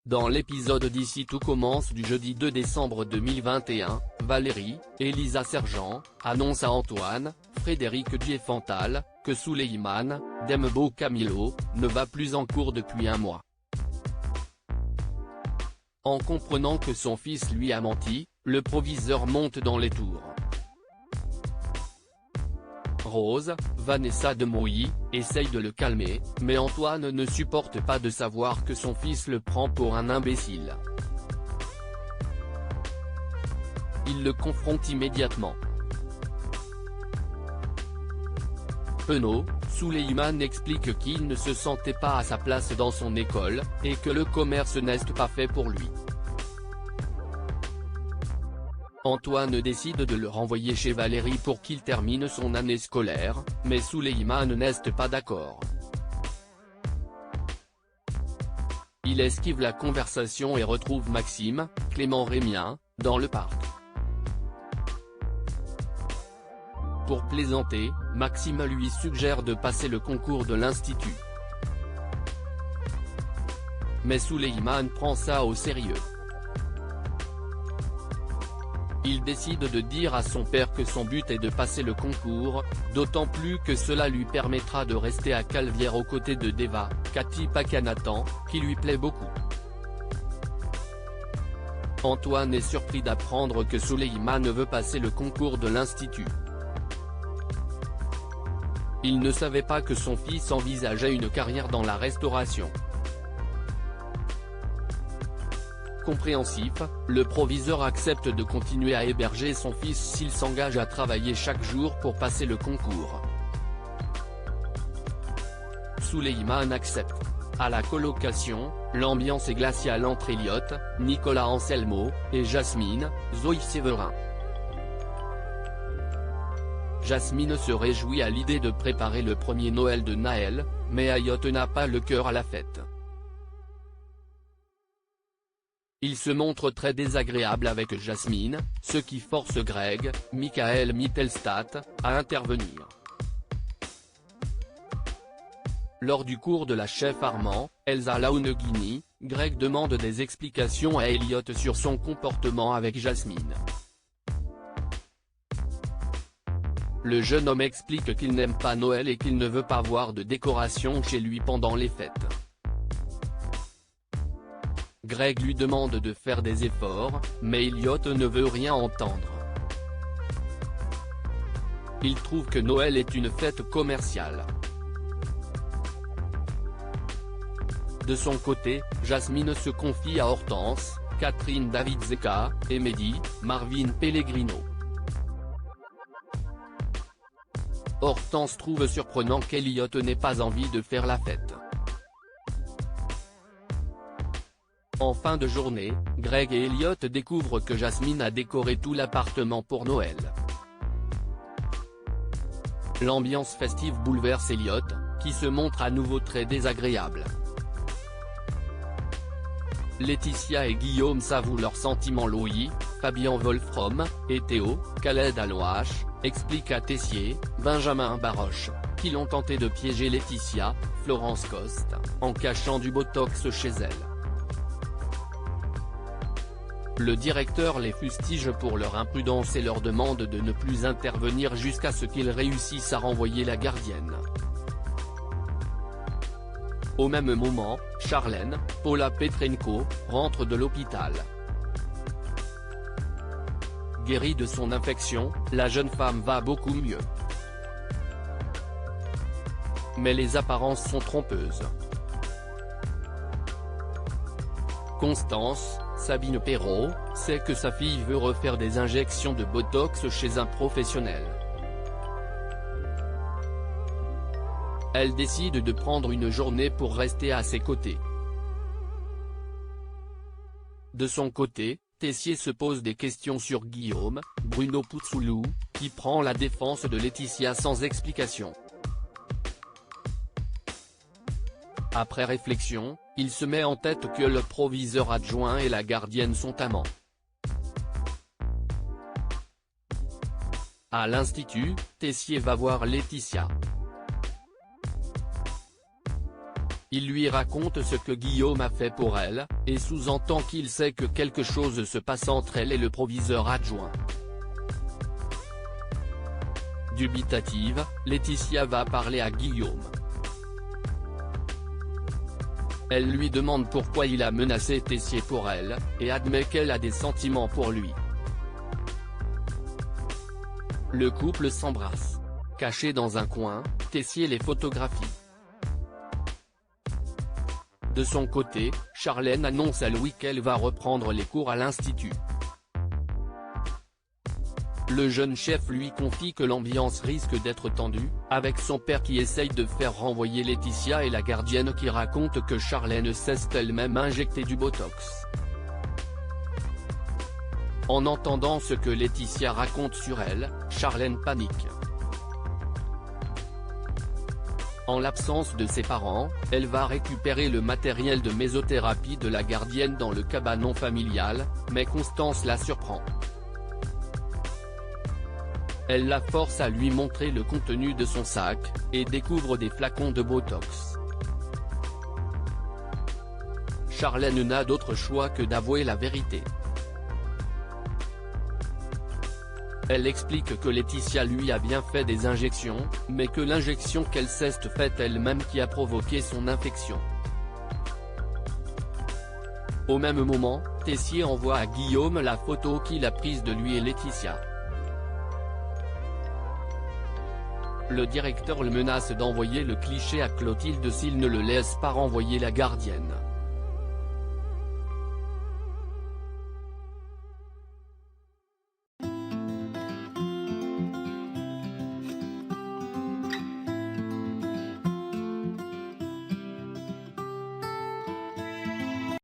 Dans l'épisode d'Ici tout commence du jeudi 2 décembre 2021, Valérie, Elisa Sergent, annonce à Antoine, Frédéric Diefenthal, que Souleymane Dembo Camilo ne va plus en cours depuis un mois. En comprenant que son fils lui a menti, le proviseur monte dans les tours. Rose, Vanessa de Mouilly, essaye de le calmer, mais Antoine ne supporte pas de savoir que son fils le prend pour un imbécile. Il le confronte immédiatement. Penaud, Souleymane explique qu'il ne se sentait pas à sa place dans son école, et que le commerce n'est pas fait pour lui. Antoine décide de le renvoyer chez Valérie pour qu'il termine son année scolaire, mais Souleymane n'est pas d'accord. Il esquive la conversation et retrouve Maxime, Clément Rémien, dans le parc. Pour plaisanter, Maxime lui suggère de passer le concours de l'Institut. Mais Souleymane prend ça au sérieux. Il décide de dire à son père que son but est de passer le concours, d'autant plus que cela lui permettra de rester à Calvière aux côtés de Deva, Cathy Pacanathan, qui lui plaît beaucoup. Antoine est surpris d'apprendre que Souleymane veut passer le concours de l'Institut. Il ne savait pas que son fils envisageait une carrière dans la restauration. Compréhensif, le proviseur accepte de continuer à héberger son fils s'il s'engage à travailler chaque jour pour passer le concours. Souleymane accepte. À la colocation, l'ambiance est glaciale entre Elliot, Nicolas Anselmo, et Jasmine, Zoé Séverin. Jasmine se réjouit à l'idée de préparer le premier Noël de Naël, mais Elliot n'a pas le cœur à la fête. Il se montre très désagréable avec Jasmine, ce qui force Greg, Michael Mittelstadt, à intervenir. Lors du cours de la chef Armand, Elsa Launeghini, Greg demande des explications à Elliot sur son comportement avec Jasmine. Le jeune homme explique qu'il n'aime pas Noël et qu'il ne veut pas voir de décoration chez lui pendant les fêtes. Greg lui demande de faire des efforts, mais Elliot ne veut rien entendre. Il trouve que Noël est une fête commerciale. De son côté, Jasmine se confie à Hortense, Catherine Davidzeka, et Mehdi, Marvin Pellegrino. Hortense trouve surprenant qu'Elliot n'ait pas envie de faire la fête. En fin de journée, Greg et Elliot découvrent que Jasmine a décoré tout l'appartement pour Noël. L'ambiance festive bouleverse Elliot, qui se montre à nouveau très désagréable. Laetitia et Guillaume s'avouent leurs sentiments. Louis, Fabien Wolfrom, et Théo, Khaled Alouache, expliquent à Tessier, Benjamin Baroche, qu'ils ont tenté de piéger Laetitia, Florence Coste, en cachant du botox chez elle. Le directeur les fustige pour leur imprudence et leur demande de ne plus intervenir jusqu'à ce qu'ils réussissent à renvoyer la gardienne. Au même moment, Charlène, Paula Petrenko, rentre de l'hôpital. Guérie de son infection, la jeune femme va beaucoup mieux. Mais les apparences sont trompeuses. Constance, Sabine Perrault, sait que sa fille veut refaire des injections de botox chez un professionnel. Elle décide de prendre une journée pour rester à ses côtés. De son côté, Tessier se pose des questions sur Guillaume, Bruno Puzzolou, qui prend la défense de Laetitia sans explication. Après réflexion, il se met en tête que le proviseur adjoint et la gardienne sont amants. À l'Institut, Tessier va voir Laetitia. Il lui raconte ce que Guillaume a fait pour elle, et sous-entend qu'il sait que quelque chose se passe entre elle et le proviseur adjoint. Dubitative, Laetitia va parler à Guillaume. Elle lui demande pourquoi il a menacé Tessier pour elle, et admet qu'elle a des sentiments pour lui. Le couple s'embrasse. Caché dans un coin, Tessier les photographie. De son côté, Charlène annonce à Louis qu'elle va reprendre les cours à l'Institut. Le jeune chef lui confie que l'ambiance risque d'être tendue, avec son père qui essaye de faire renvoyer Laetitia et la gardienne qui raconte que Charlène s'est elle-même injecté du botox. En entendant ce que Laetitia raconte sur elle, Charlène panique. En l'absence de ses parents, elle va récupérer le matériel de mésothérapie de la gardienne dans le cabanon familial, mais Constance la surprend. Elle la force à lui montrer le contenu de son sac, et découvre des flacons de botox. Charlène n'a d'autre choix que d'avouer la vérité. Elle explique que Laetitia lui a bien fait des injections, mais que l'injection qu'elle s'est faite elle-même qui a provoqué son infection. Au même moment, Tessier envoie à Guillaume la photo qu'il a prise de lui et Laetitia. Le directeur le menace d'envoyer le cliché à Clotilde s'il ne le laisse pas renvoyer la gardienne.